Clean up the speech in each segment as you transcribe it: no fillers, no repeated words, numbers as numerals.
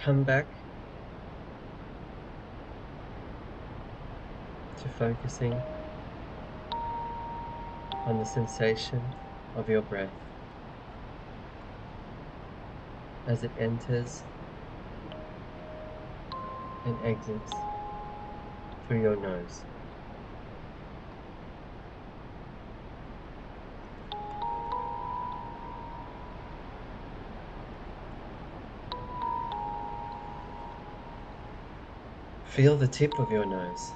come back to focusing on the sensation of your breath as it enters and exits through your nose. Feel the tip of your nose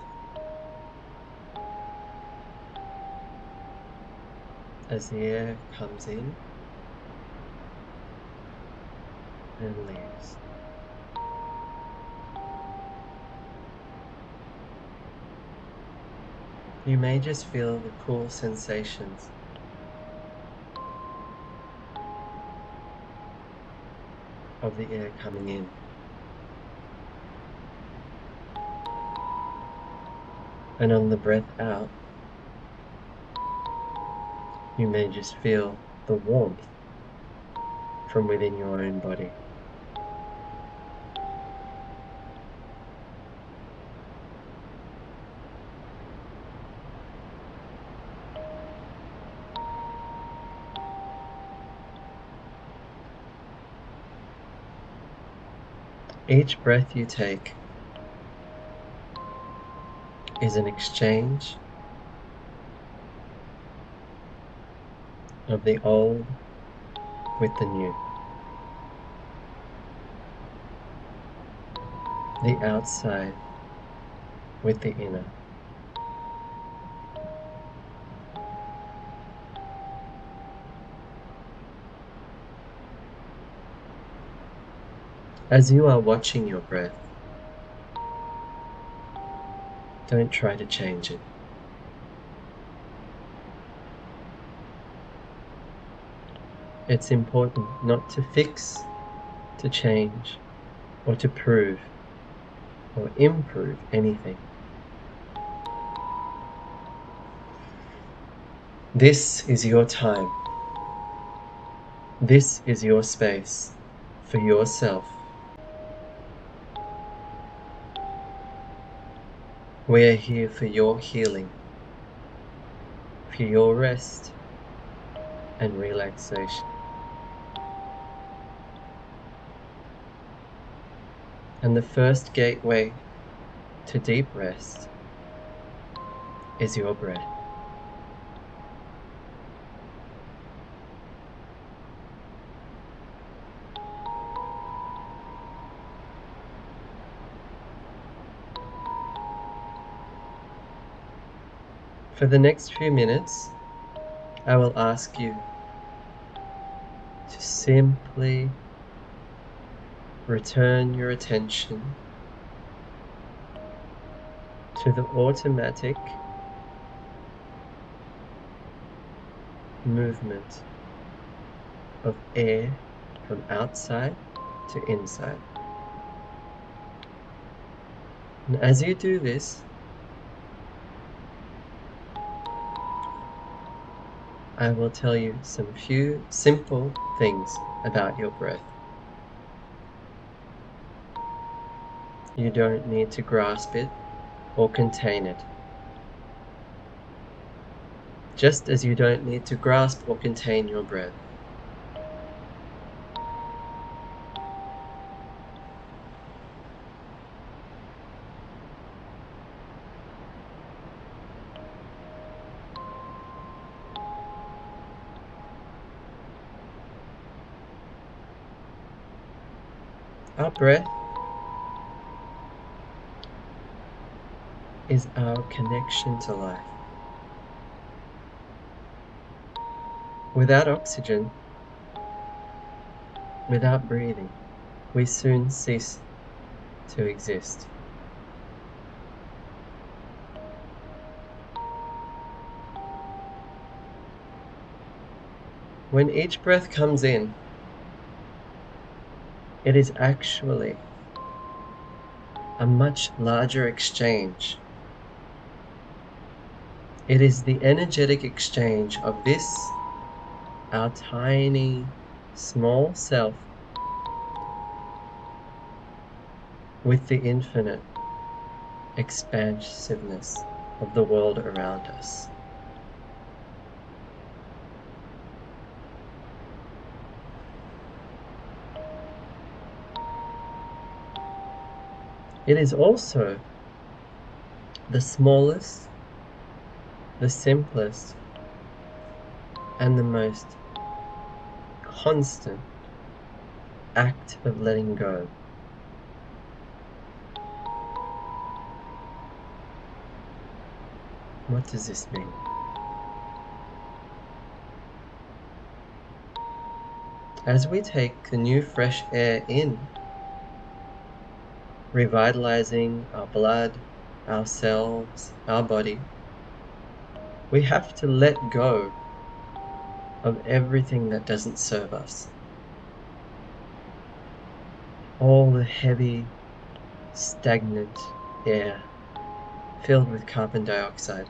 as the air comes in and leaves. You may just feel the cool sensations of the air coming in. And on the breath out, you may just feel the warmth from within your own body. Each breath you take is an exchange of the old with the new, the outside with the inner. As you are watching your breath, don't try to change it. It's important not to fix, to change, or to prove, or improve anything. This is your time. This is your space for yourself. We are here for your healing, for your rest and relaxation. And the first gateway to deep rest is your breath. For the next few minutes, I will ask you to simply return your attention to the automatic movement of air from outside to inside. And as you do this, I will tell you some few simple things about your breath. You don't need to grasp it or contain it. Just as you don't need to grasp or contain your breath. Our breath is our connection to life. Without oxygen, without breathing, we soon cease to exist. When each breath comes in, it is actually a much larger exchange. It is the energetic exchange of this, our tiny, small self, with the infinite expansiveness of the world around us. It is also the smallest, the simplest, and the most constant act of letting go. What does this mean? As we take the new fresh air in, revitalizing our blood, our cells, our body, we have to let go of everything that doesn't serve us. All the heavy, stagnant air filled with carbon dioxide.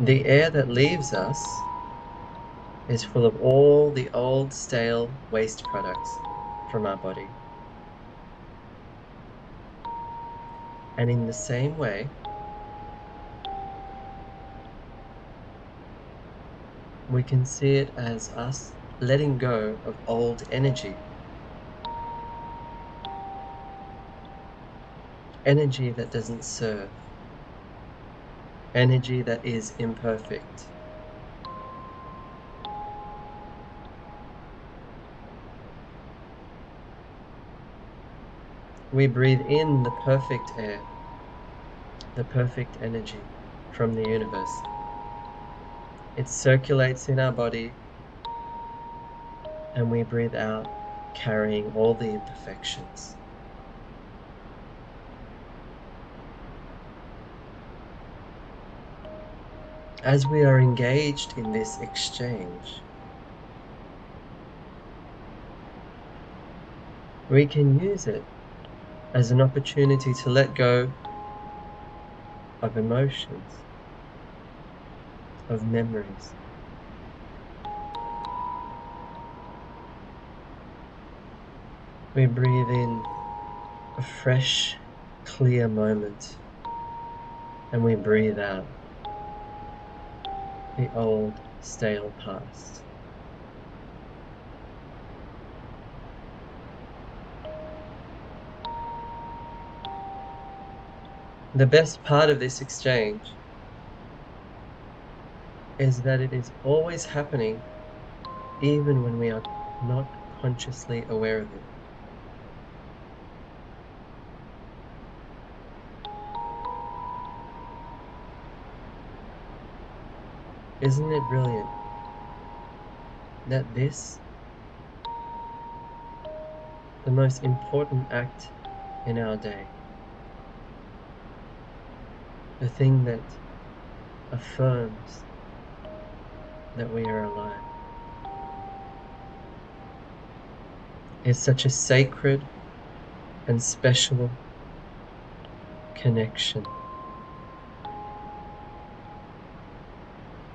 The air that leaves us is full of all the old, stale waste products from our body. And in the same way, we can see it as us letting go of old energy. Energy that doesn't serve. Energy that is imperfect. We breathe in the perfect air, the perfect energy from the universe. It circulates in our body, and we breathe out, carrying all the imperfections. As we are engaged in this exchange, we can use it as an opportunity to let go of emotions, of memories. We breathe in a fresh, clear moment, and we breathe out the old, stale past. The best part of this exchange is that it is always happening even when we are not consciously aware of it. Isn't it brilliant that this, the most important act in our day, the thing that affirms that we are alive, is such a sacred and special connection,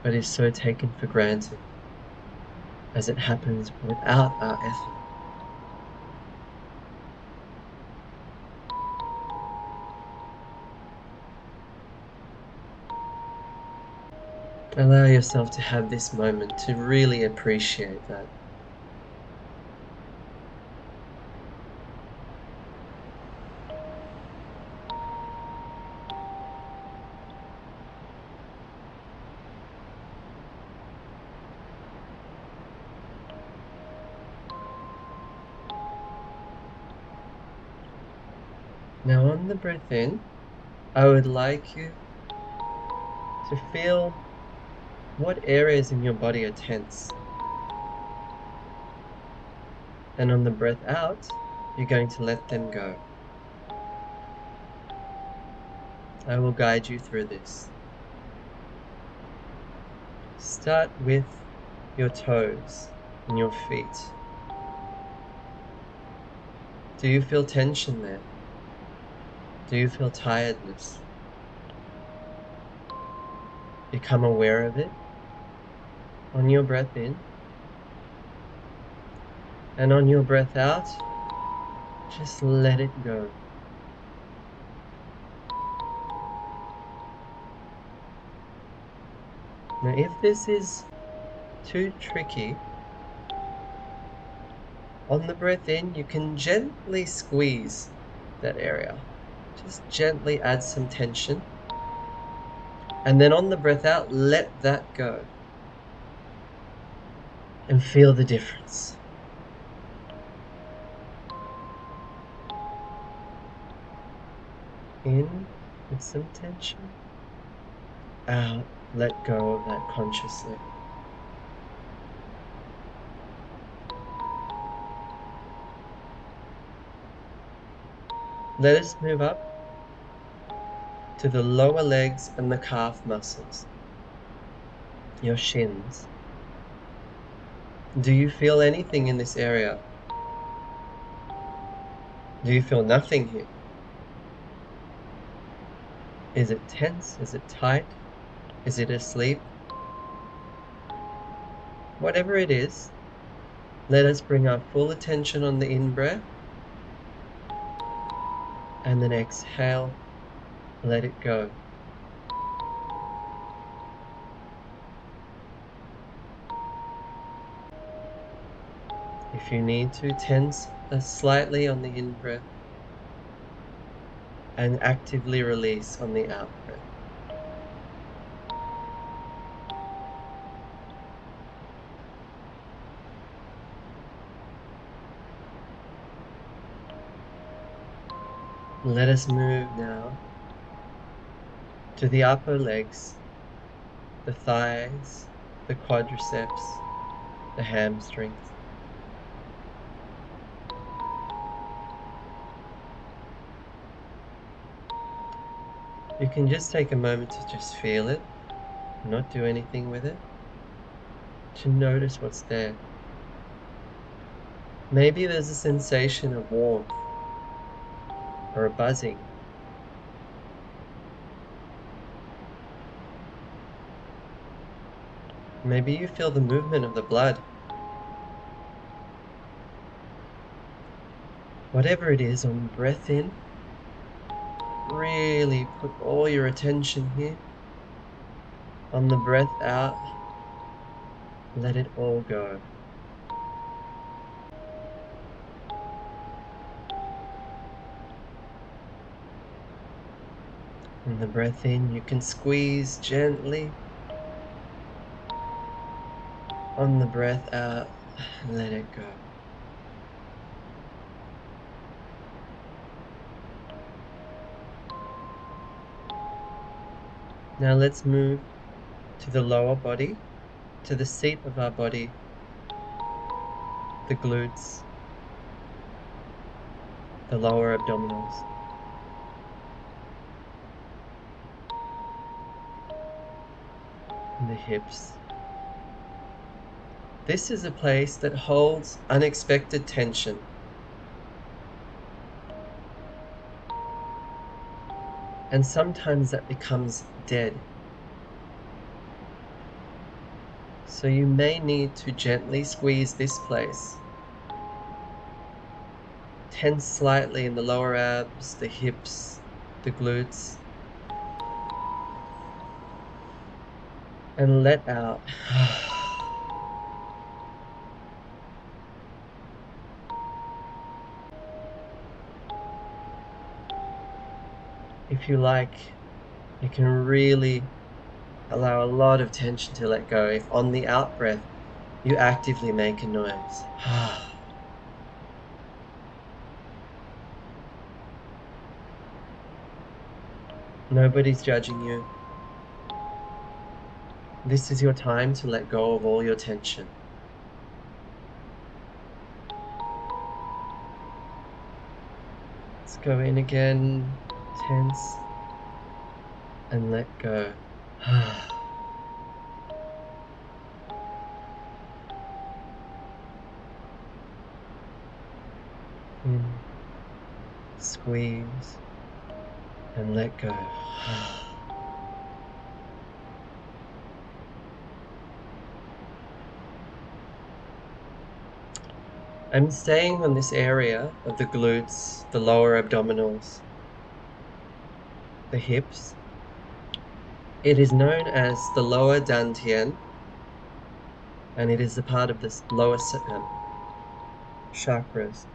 but is so taken for granted as it happens without our effort. Allow yourself to have this moment to really appreciate that. Now on the breath in, I would like you to feel what areas in your body are tense. And on the breath out, you're going to let them go. I will guide you through this. Start with your toes and your feet. Do you feel tension there? Do you feel tiredness? Become aware of it on your breath in, and on your breath out, Just let it go. Now, if this is too tricky, on the breath in, you can gently squeeze that area. Just gently add some tension. And then on the breath out, let that go. And feel the difference. In with some tension. Out, let go of that consciously. Let us move up to the lower legs and the calf muscles, your shins. Do you feel anything in this area? Do you feel nothing here? Is it tense? Is it tight? Is it asleep? Whatever it is, let us bring our full attention on the in-breath, and then exhale, let it go. If you need to, tense slightly on the in-breath and actively release on the out-breath. Let us move now to the upper legs, the thighs, the quadriceps, the hamstrings. You can just take a moment to just feel it, not do anything with it, to notice what's there. Maybe there's a sensation of warmth or a buzzing. Maybe you feel the movement of the blood. Whatever it is, on the breath in, really put all your attention here. On the breath out, let it all go. On the breath in, you can squeeze gently. On the breath out, let it go. Now let's move to the lower body, to the seat of our body, the glutes, the lower abdominals. And the hips. This is a place that holds unexpected tension. And sometimes that becomes dead. So you may need to gently squeeze this place. Tense slightly in the lower abs, the hips, the glutes. And let out. If you like, you can really allow a lot of tension to let go. If on the out breath, you actively make a noise. Nobody's judging you. This is your time to let go of all your tension. Let's go in again, tense, and let go. In, squeeze, and let go. I'm staying on this area of the glutes, the lower abdominals, the hips. It is known as the lower dantian, and it is a part of the lower chakras.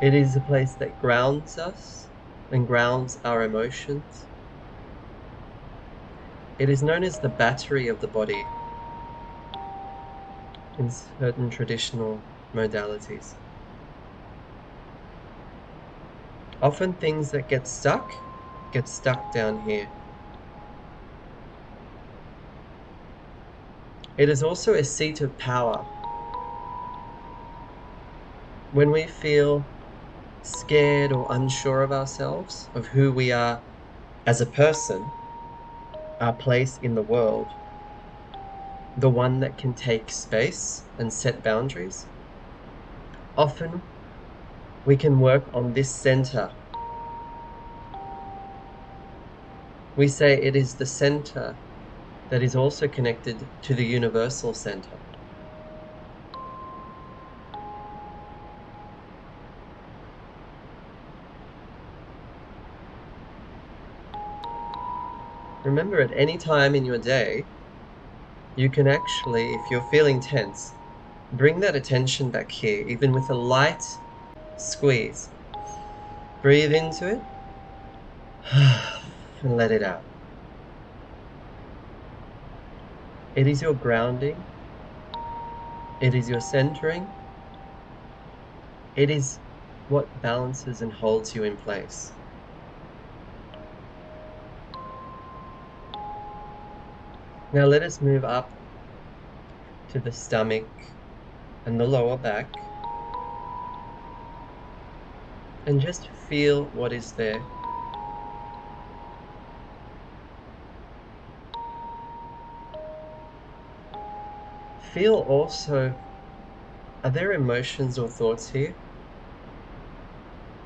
It is a place that grounds us and grounds our emotions. It is known as the battery of the body in certain traditional modalities. Often things that get stuck down here. It is also a seat of power. When we feel scared or unsure of ourselves, of who we are as a person, our place in the world, the one that can take space and set boundaries, often we can work on this center. We say it is the center that is also connected to the universal center. Remember, at any time in your day, you can actually, if you're feeling tense, bring that attention back here, even with a light squeeze. Breathe into it and let it out. It is your grounding. It is your centering. It is what balances and holds you in place. Now let us move up to the stomach and the lower back and just feel what is there. Feel also, are there emotions or thoughts here?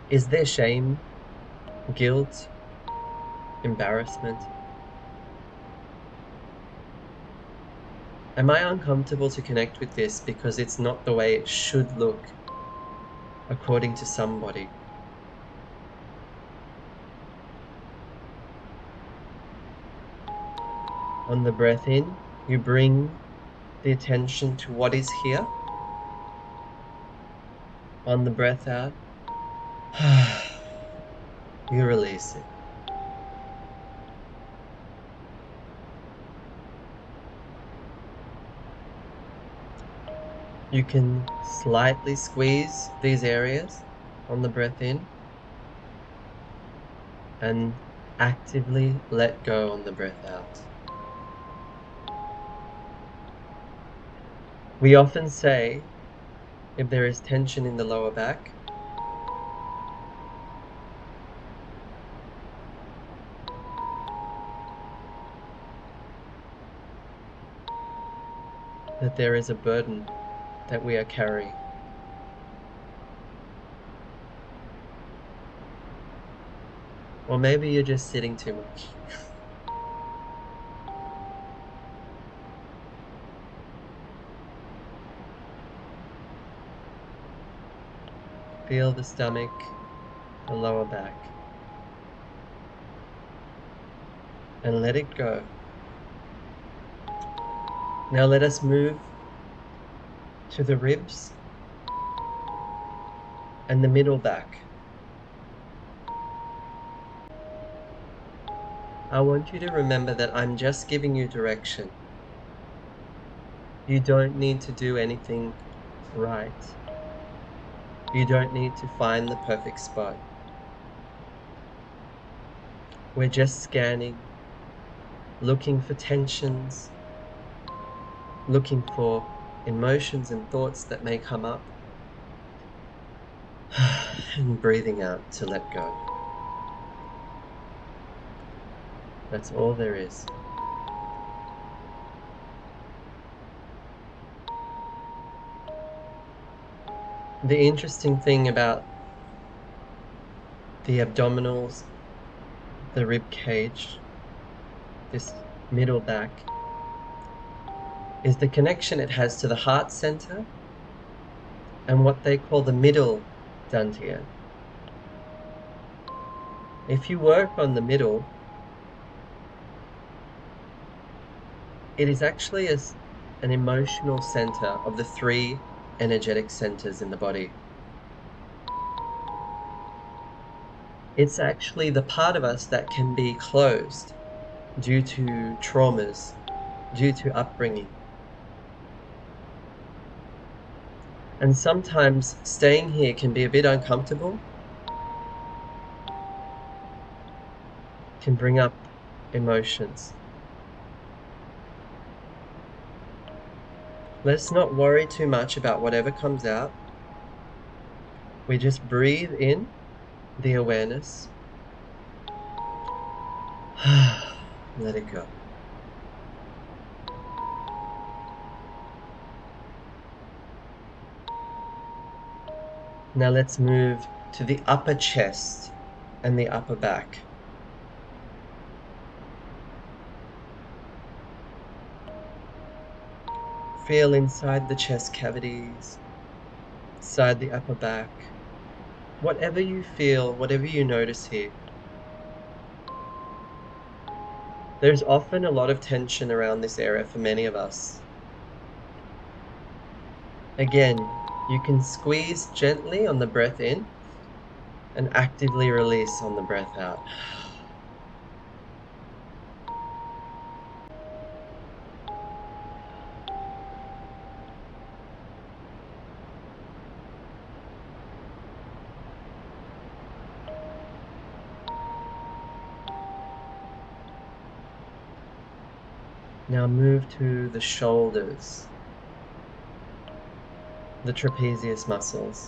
Is there shame, guilt, embarrassment? Am I uncomfortable to connect with this because it's not the way it should look according to somebody? On the breath in, you bring the attention to what is here. On the breath out, you release it. You can slightly squeeze these areas on the breath in and actively let go on the breath out. We often say, if there is tension in the lower back, that there is a burden that we are carrying. Or maybe you're just sitting too much. Feel the stomach, the lower back, and let it go. Now let us move to the ribs and the middle back. I want you to remember that I'm just giving you direction. You don't need to do anything right. You don't need to find the perfect spot. We're just scanning, looking for tensions, looking for emotions and thoughts that may come up, and breathing out to let go. That's all there is. The interesting thing about the abdominals, the rib cage, this middle back, is the connection it has to the heart center and what they call the middle dantian. If you work on the middle, it is actually an emotional center of the 3 energetic centers in the body. It's actually the part of us that can be closed due to traumas, due to upbringing. And sometimes staying here can be a bit uncomfortable, can bring up emotions. Let's not worry too much about whatever comes out. We just breathe in the awareness. Let it go. Now let's move to the upper chest and the upper back. Feel inside the chest cavities, inside the upper back. Whatever you feel, whatever you notice here. There's often a lot of tension around this area for many of us. Again, you can squeeze gently on the breath in and actively release on the breath out. Now move to the shoulders, the trapezius muscles.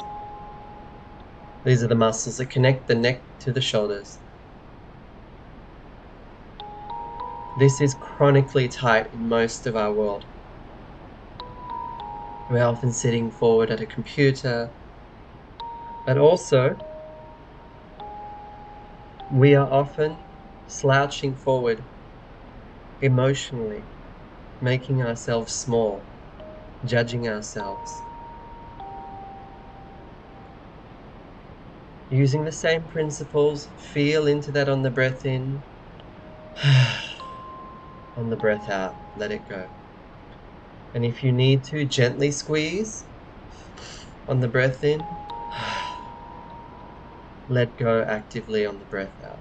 These are the muscles that connect the neck to the shoulders. This is chronically tight in most of our world. We're often sitting forward at a computer, but also we are often slouching forward emotionally, making ourselves small, judging ourselves. Using the same principles, feel into that on the breath in, on the breath out, let it go. And if you need to, gently squeeze on the breath in, let go actively on the breath out.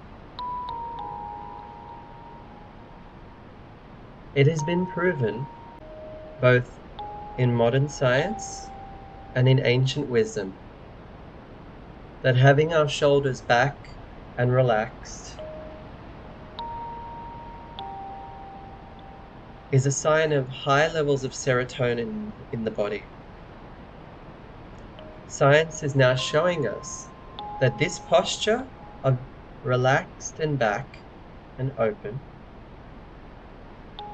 It has been proven, both in modern science and in ancient wisdom, that having our shoulders back and relaxed is a sign of high levels of serotonin in the body. Science is now showing us that this posture of relaxed and back and open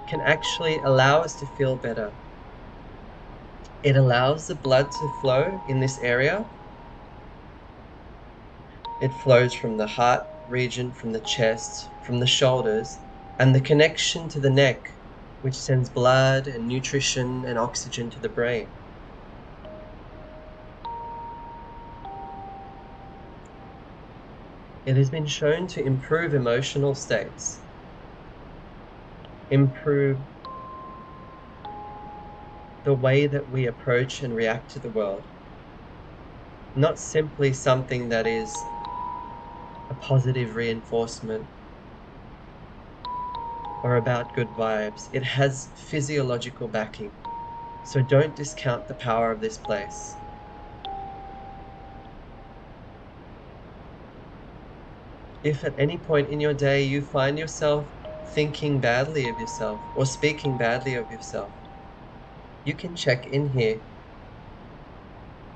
can actually allow us to feel better. It allows the blood to flow in this area. It flows from the heart region, from the chest, from the shoulders, and the connection to the neck, which sends blood and nutrition and oxygen to the brain. It has been shown to improve emotional states, improve the way that we approach and react to the world. Not simply something that is a positive reinforcement or about good vibes. It has physiological backing. So don't discount the power of this place. If at any point in your day you find yourself thinking badly of yourself or speaking badly of yourself, you can check in here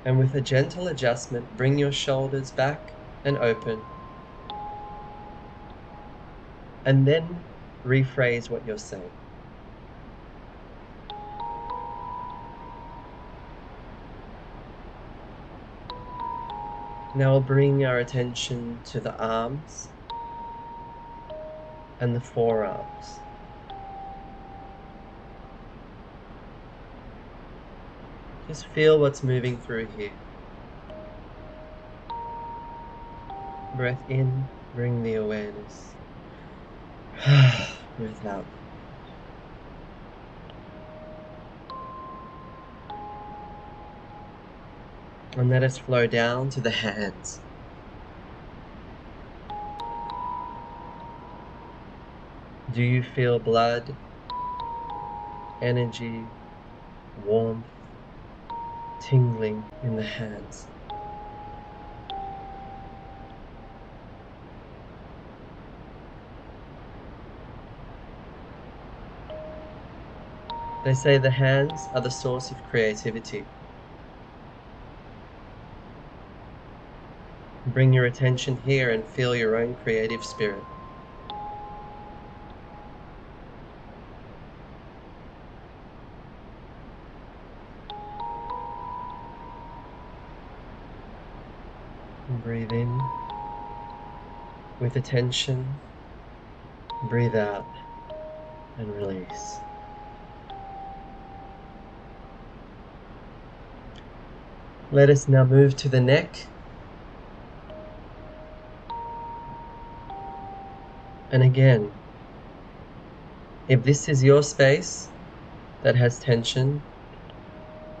and with a gentle adjustment, bring your shoulders back and open. And then rephrase what you're saying. Now we'll bring our attention to the arms and the forearms. Just feel what's moving through here. Breath in, bring the awareness. Breath out. And let us flow down to the hands. Do you feel blood, energy, warmth, tingling in the hands? They say the hands are the source of creativity. Bring your attention here and feel your own creative spirit. And breathe in with attention. Breathe out and release. Let us now move to the neck. And again, if this is your space that has tension,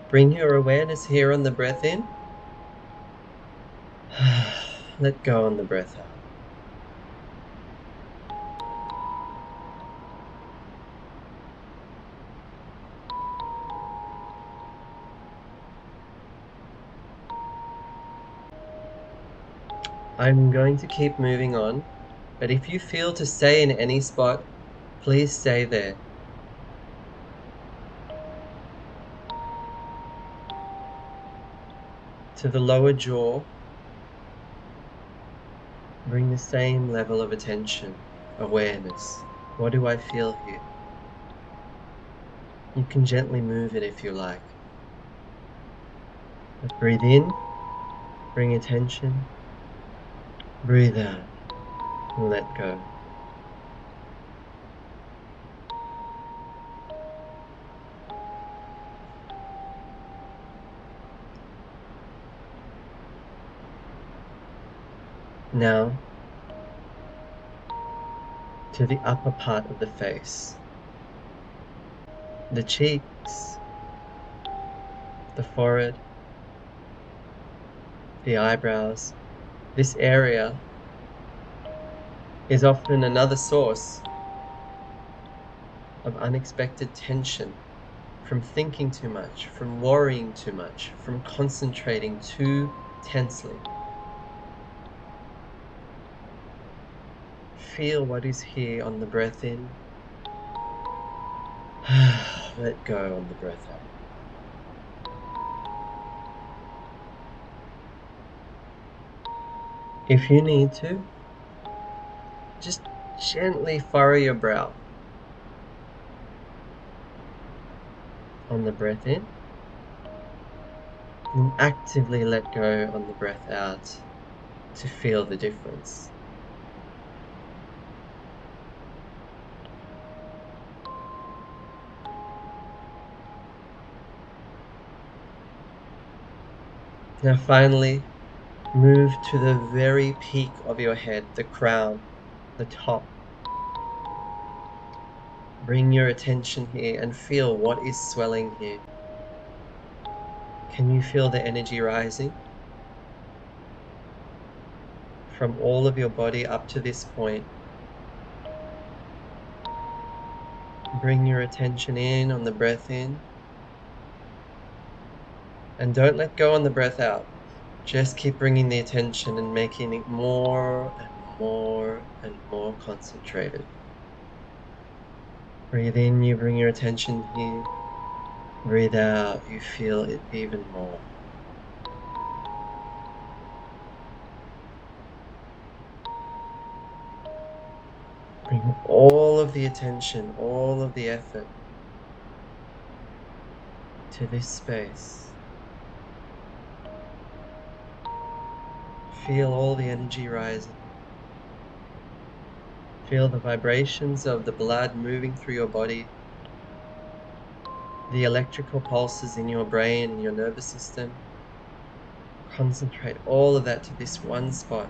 bring your awareness here on the breath in. Let go on the breath out. I'm going to keep moving on, but if you feel to stay in any spot, please stay there. To the lower jaw, bring the same level of attention, awareness. What do I feel here? You can gently move it if you like. But breathe in, bring attention. Breathe out and let go. Now, to the upper part of the face. The cheeks, the forehead, the eyebrows. This area is often another source of unexpected tension from thinking too much, from worrying too much, from concentrating too tensely. Feel what is here on the breath in. Let go on the breath out. If you need to, just gently furrow your brow on the breath in and actively let go on the breath out to feel the difference. Now finally, move to the very peak of your head, the crown, the top. Bring your attention here and feel what is swelling here. Can you feel the energy rising? From all of your body up to this point. Bring your attention in on the breath in. And don't let go on the breath out. Just keep bringing the attention and making it more and more and more concentrated. Breathe in, you bring your attention here. Breathe out, you feel it even more. Bring all of the attention, all of the effort to this space. Feel all the energy rising. Feel the vibrations of the blood moving through your body. the electrical pulses in your brain and your nervous system. Concentrate all of that to this one spot.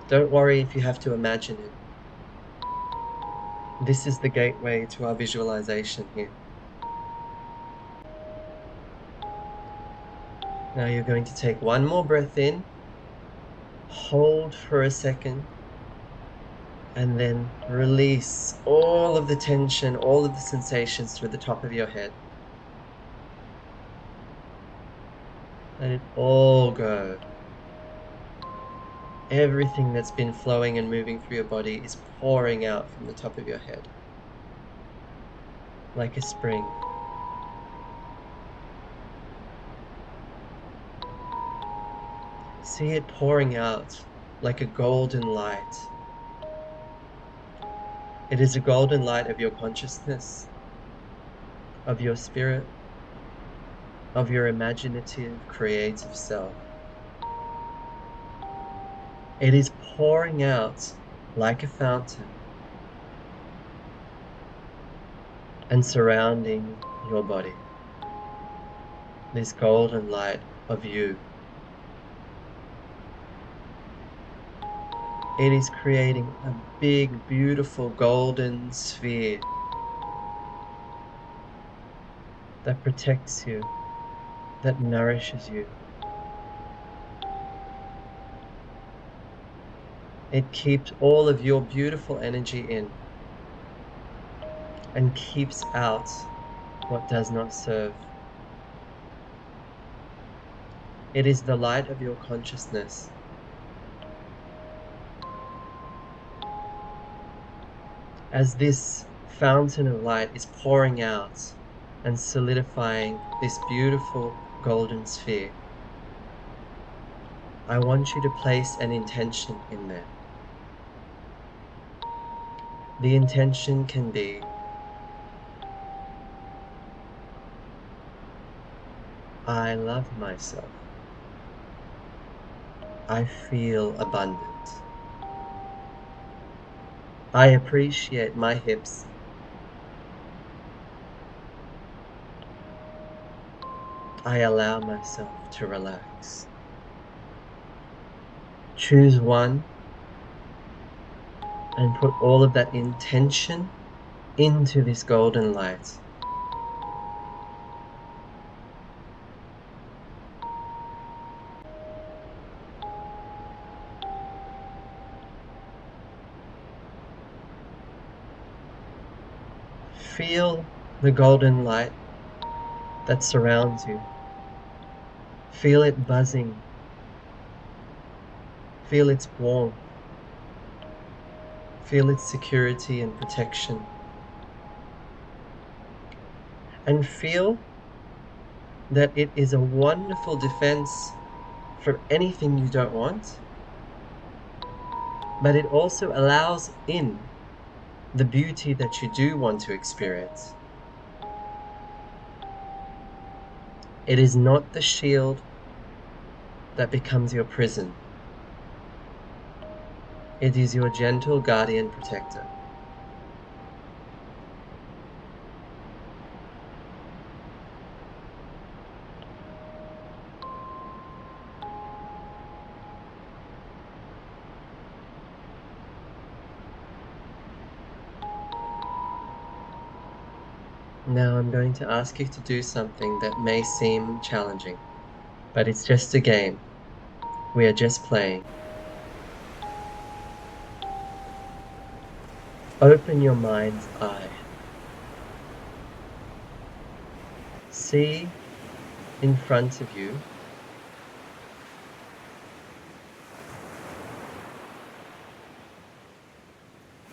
Don't worry if you have to imagine it. This is the gateway to our visualization here. Now you're going to take one more breath in, hold for a second, and then release all of the tension, all of the sensations through the top of your head. Let it all go. Everything that's been flowing and moving through your body is pouring out from the top of your head, like a spring. See it pouring out like a golden light. It is a golden light of your consciousness, of your spirit, of your imaginative, creative self. It is pouring out like a fountain and surrounding your body. This golden light of you. It is creating a big, beautiful golden sphere that protects you, that nourishes you. It keeps all of your beautiful energy in and keeps out what does not serve. It is the light of your consciousness. As this fountain of light is pouring out and solidifying this beautiful golden sphere, I want you to place an intention in there. The intention can be, I love myself. I feel abundant. I appreciate my hips. I allow myself to relax. Choose one and put all of that intention into this golden light. Feel the golden light that surrounds you. Feel it buzzing. Feel its warmth. Feel its security and protection. And feel that it is a wonderful defense for anything you don't want, but it also allows in the beauty that you do want to experience. It is not the shield that becomes your prison. It is your gentle guardian protector. Now I'm going to ask you to do something that may seem challenging, but it's just a game. We are just playing. Open your mind's eye. See in front of you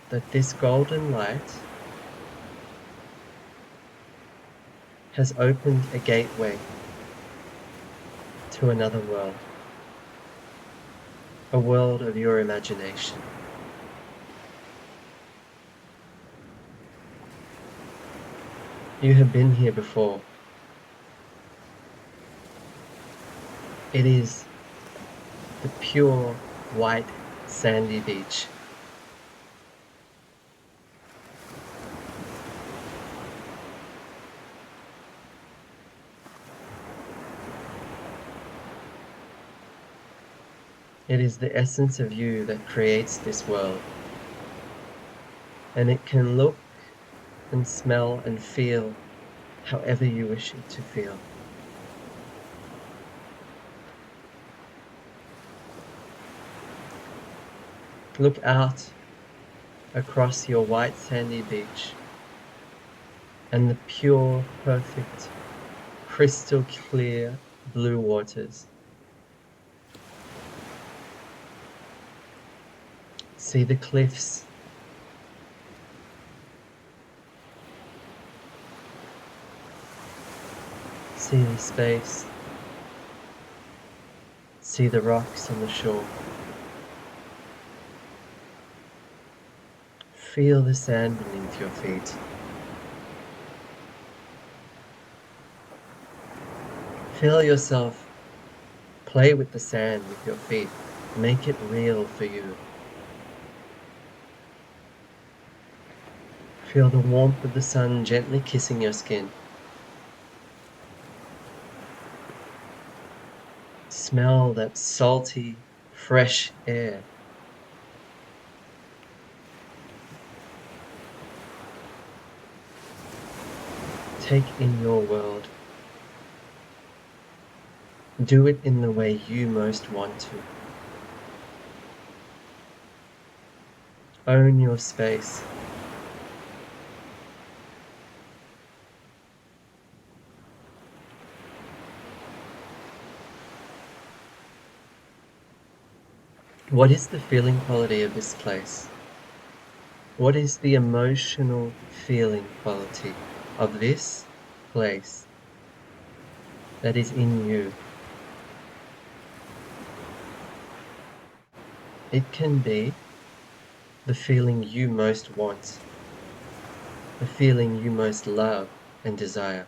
that this golden light has opened a gateway to another world, a world of your imagination. You have been here before. It is the pure, white, sandy beach. It is the essence of you that creates this world. And it can look and smell and feel however you wish it to feel. Look out across your white sandy beach and the pure, perfect, crystal clear blue waters. See the cliffs. See the space. See the rocks on the shore. Feel the sand beneath your feet. Feel yourself play with the sand with your feet. Make it real for you. Feel the warmth of the sun gently kissing your skin. Smell that salty, fresh air. Take in your world. Do it in the way you most want to. Own your space. What is the feeling quality of this place? What is the emotional feeling quality of this place that is in you? It can be the feeling you most want, the feeling you most love and desire.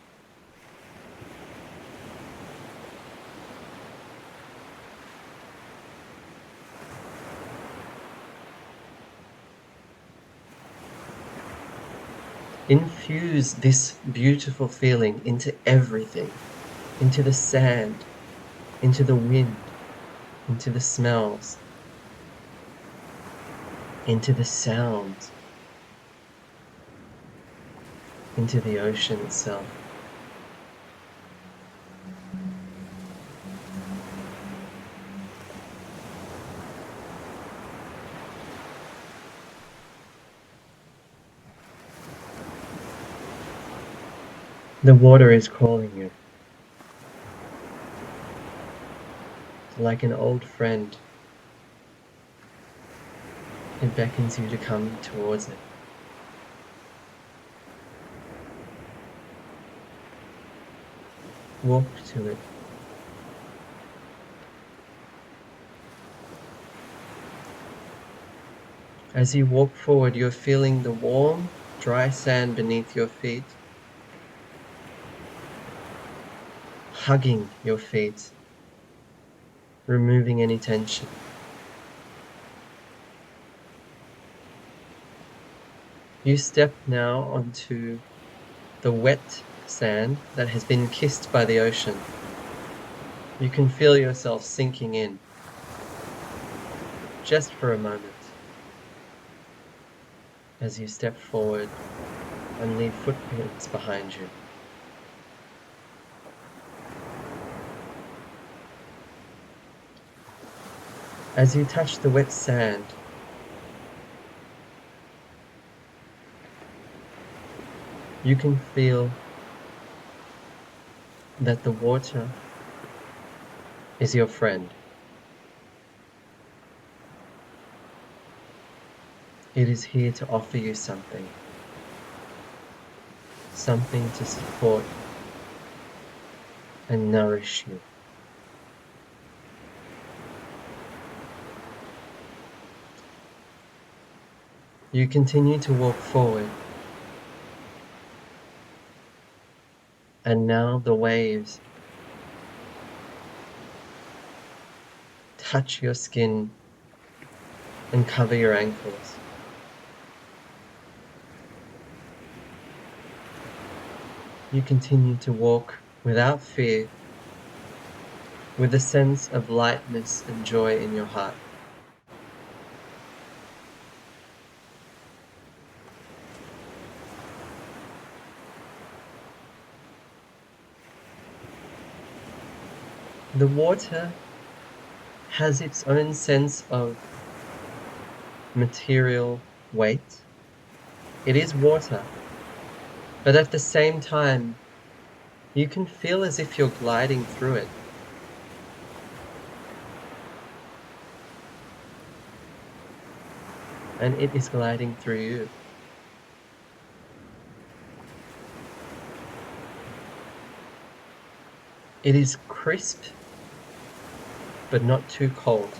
Infuse this beautiful feeling into everything, into the sand, into the wind, into the smells, into the sounds, into the ocean itself. The water is calling you. It's like an old friend. It beckons you to come towards it. Walk to it. As you walk forward, you're feeling the warm, dry sand beneath your feet, hugging your feet, removing any tension. You step now onto the wet sand that has been kissed by the ocean. You can feel yourself sinking in, just for a moment, as you step forward and leave footprints behind you. As you touch the wet sand, you can feel that the water is your friend. It is here to offer you something to support and nourish you. You continue to walk forward, and now the waves touch your skin and cover your ankles. You continue to walk without fear, with a sense of lightness and joy in your heart. The water has its own sense of material weight. It is water, but at the same time, you can feel as if you're gliding through it. And it is gliding through you. It is crisp, but not too cold.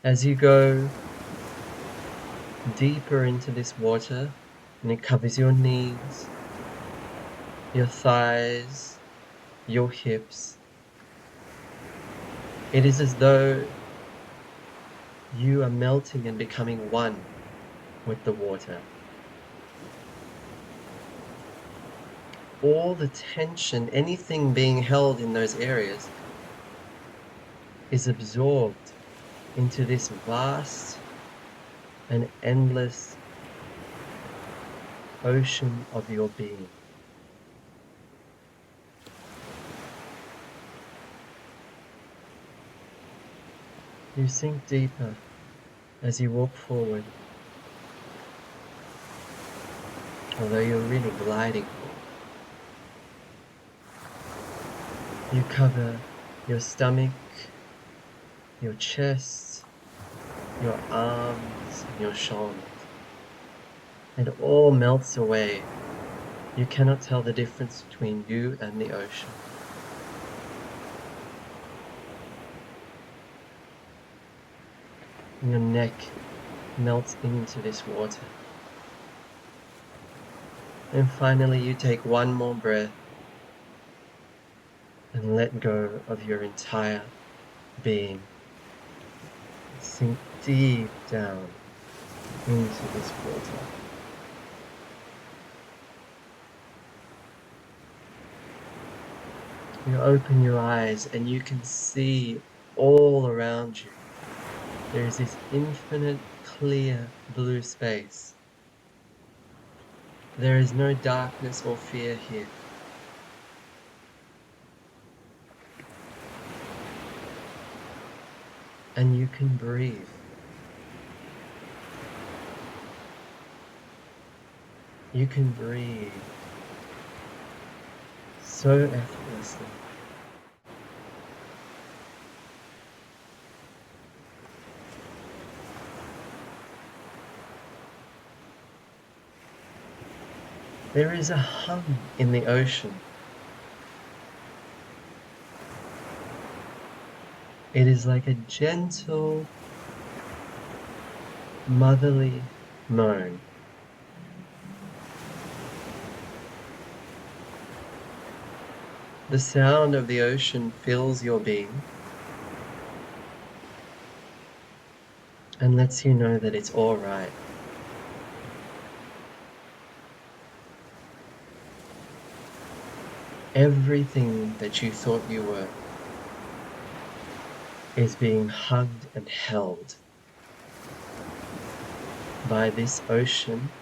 As you go deeper into this water, and it covers your knees, your thighs, your hips, it is as though you are melting and becoming one with the water. All the tension, anything being held in those areas, is absorbed into this vast and endless ocean of your being. You sink deeper as you walk forward, although you're really gliding forward. You cover your stomach, your chest, your arms, and your shoulders. And it all melts away. You cannot tell the difference between you and the ocean. And your neck melts into this water. And finally you take one more breath and let go of your entire being. Sink deep down into this water. You open your eyes and you can see all around you. There is this infinite, clear blue space. There is no darkness or fear here. And you can breathe. You can breathe so effortlessly. There is a hum in the ocean. It is like a gentle, motherly moan. The sound of the ocean fills your being and lets you know that it's all right. Everything that you thought you were is being hugged and held by this ocean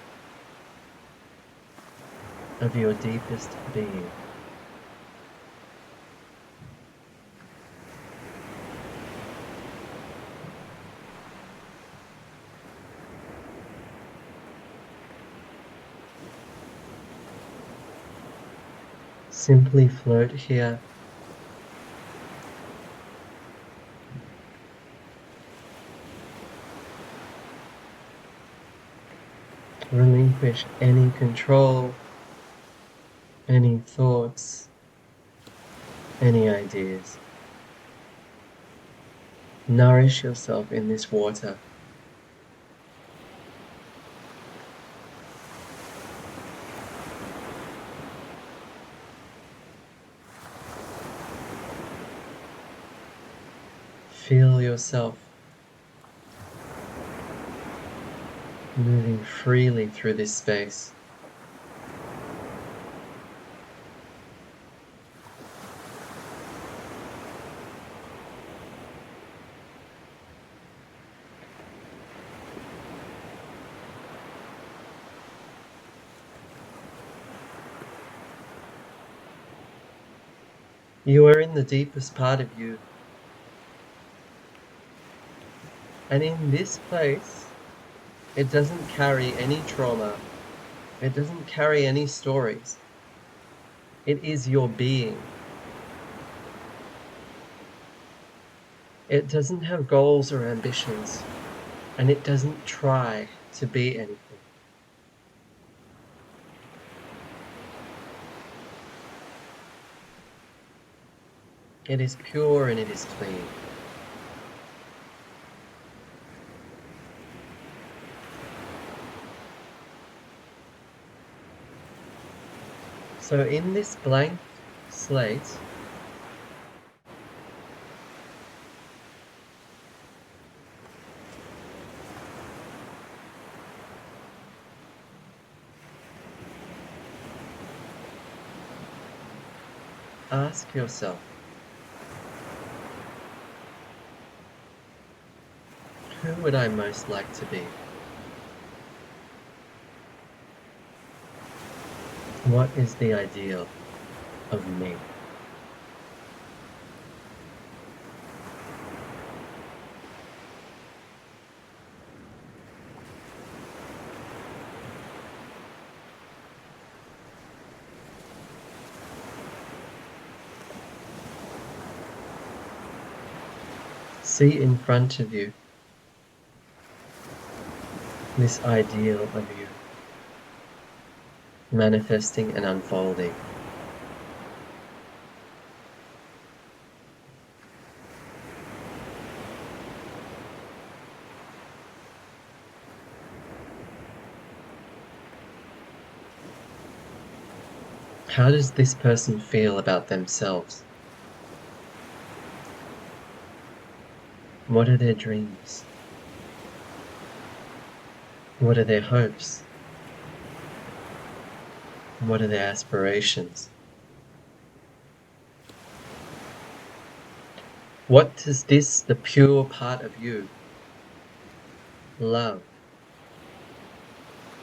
of your deepest being. Simply float here. Relinquish any control, any thoughts, any ideas. Nourish yourself in this water. Feel yourself moving freely through this space. You are in the deepest part of you. And in this place, it doesn't carry any trauma. It doesn't carry any stories. It is your being. It doesn't have goals or ambitions, and it doesn't try to be anything. It is pure and it is clean. So in this blank slate, ask yourself, who would I most like to be? What is the ideal of me? See in front of you this ideal of you manifesting and unfolding. How does this person feel about themselves? What are their dreams? What are their hopes? What are their aspirations? What does this, the pure part of you, love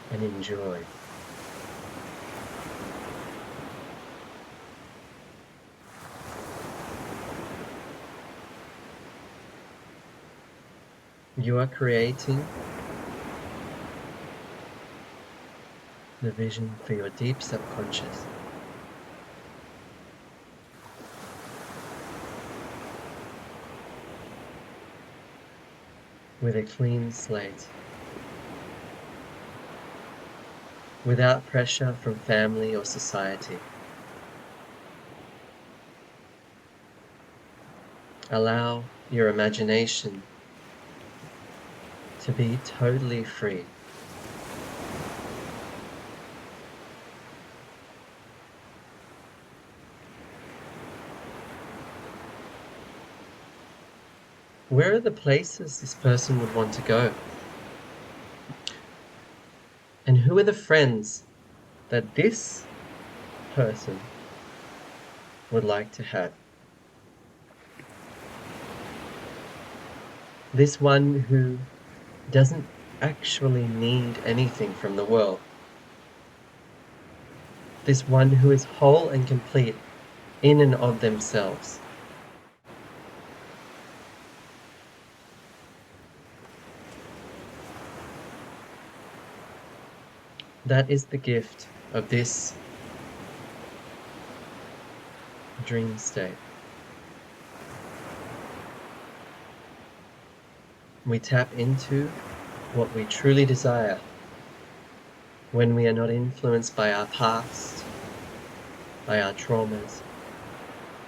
and enjoy? You are creating the vision for your deep subconscious. With a clean slate. Without pressure from family or society. Allow your imagination to be totally free. Where are the places this person would want to go? And who are the friends that this person would like to have? This one who doesn't actually need anything from the world. This one who is whole and complete in and of themselves. That is the gift of this dream state. We tap into what we truly desire when we are not influenced by our past, by our traumas,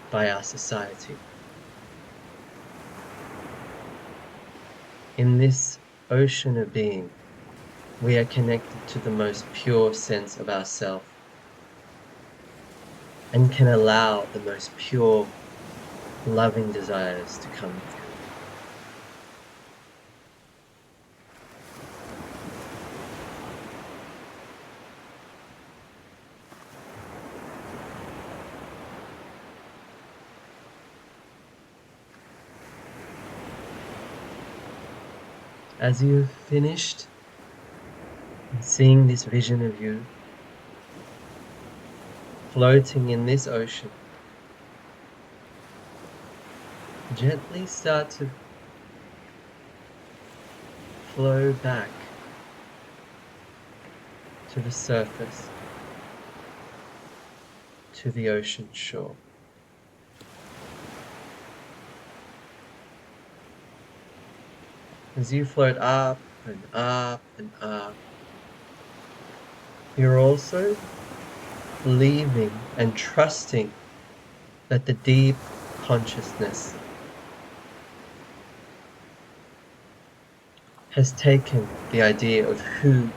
by our society. In this ocean of being, we are connected to the most pure sense of ourself and can allow the most pure, loving desires to come through. As you've finished seeing this vision of you floating in this ocean, gently start to flow back to the surface, to the ocean shore. As you float up and up and up, you're also believing and trusting that the deep consciousness has taken the idea of who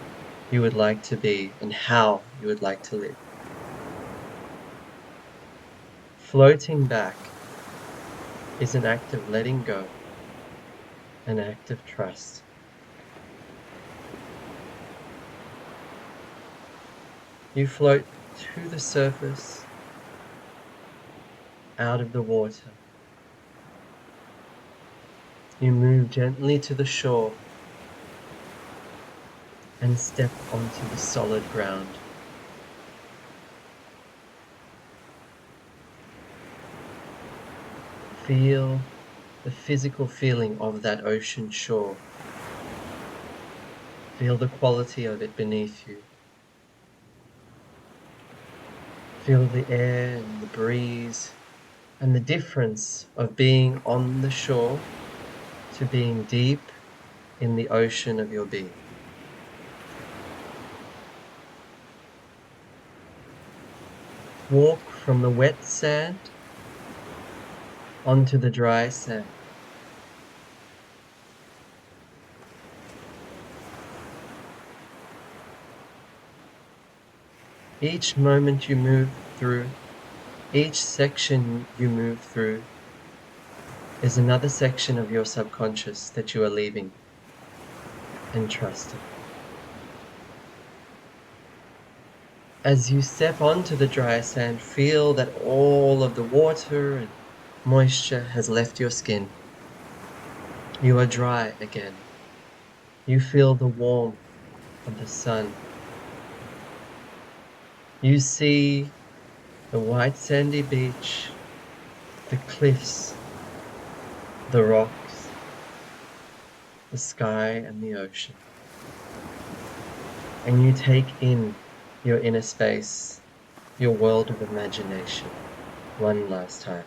you would like to be and how you would like to live. Floating back is an act of letting go, an act of trust. You float to the surface, out of the water. You move gently to the shore and step onto the solid ground. Feel the physical feeling of that ocean shore. Feel the quality of it beneath you. Feel the air and the breeze and the difference of being on the shore to being deep in the ocean of your being. Walk from the wet sand onto the dry sand. Each moment you move through, each section you move through is another section of your subconscious that you are leaving and trusting. As you step onto the dry sand, feel that all of the water and moisture has left your skin. You are dry again. You feel the warmth of the sun. You see the white sandy beach, the cliffs, the rocks, the sky and the ocean. And you take in your inner space, your world of imagination, one last time.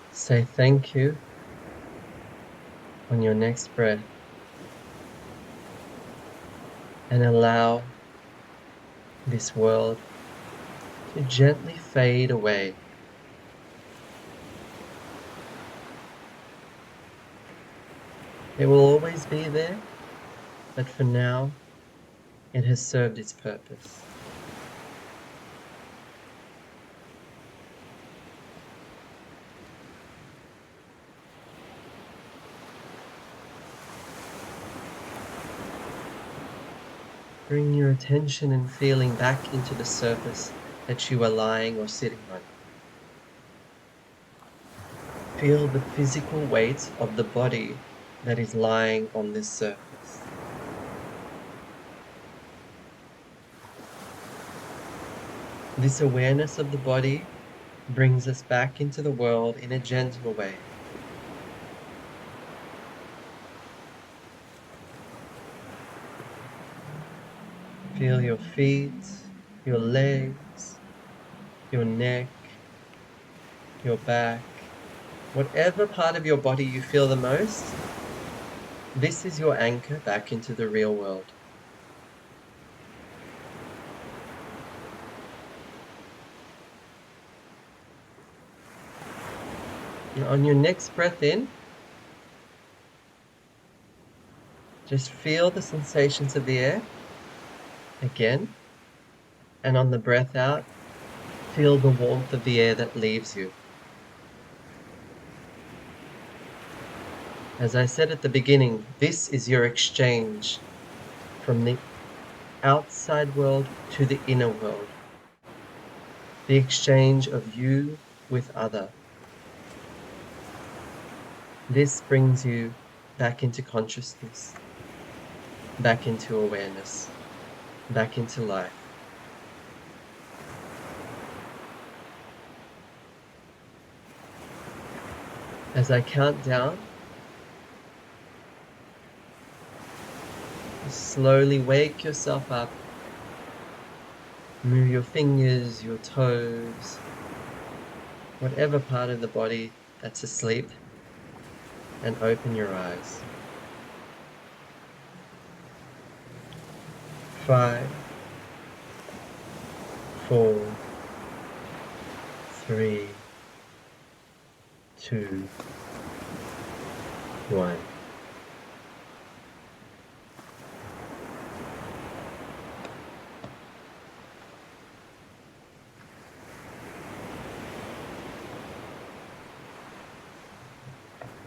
Say thank you on your next breath and allow this world to gently fade away. It will always be there, but for now, it has served its purpose. Bring your attention and feeling back into the surface that you are lying or sitting on. Feel the physical weight of the body that is lying on this surface. This awareness of the body brings us back into the world in a gentle way. Feel your feet, your legs, your neck, your back, whatever part of your body you feel the most. This is your anchor back into the real world. And on your next breath in, just feel the sensations of the air again. And on the breath out, feel the warmth of the air that leaves you. As I said at the beginning, this is your exchange from the outside world to the inner world. The exchange of you with other. This brings you back into consciousness, back into awareness, back into life. As I count down, slowly wake yourself up. Move your fingers, your toes, whatever part of the body that's asleep, and open your eyes. 5, 4, 3, 2, 1.